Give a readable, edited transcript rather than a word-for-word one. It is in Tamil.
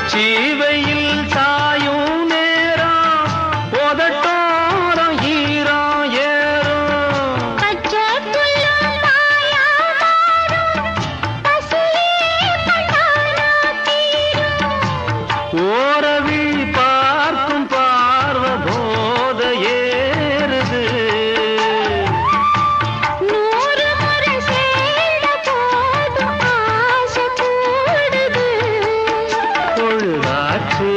உச்சிவையில் சாயும் நேரம் உதட்டோரம் ஈரம் ஏறும் பச்சை புல்லும் மாயா மாறும் பசியே கண்டானா தீரும் ஓரவில் பார்க்கும் பார்வ போத ஏறுது 100 முறை சேர்ந்த போதும் ஆசை கூடுது பொழுதாச்சு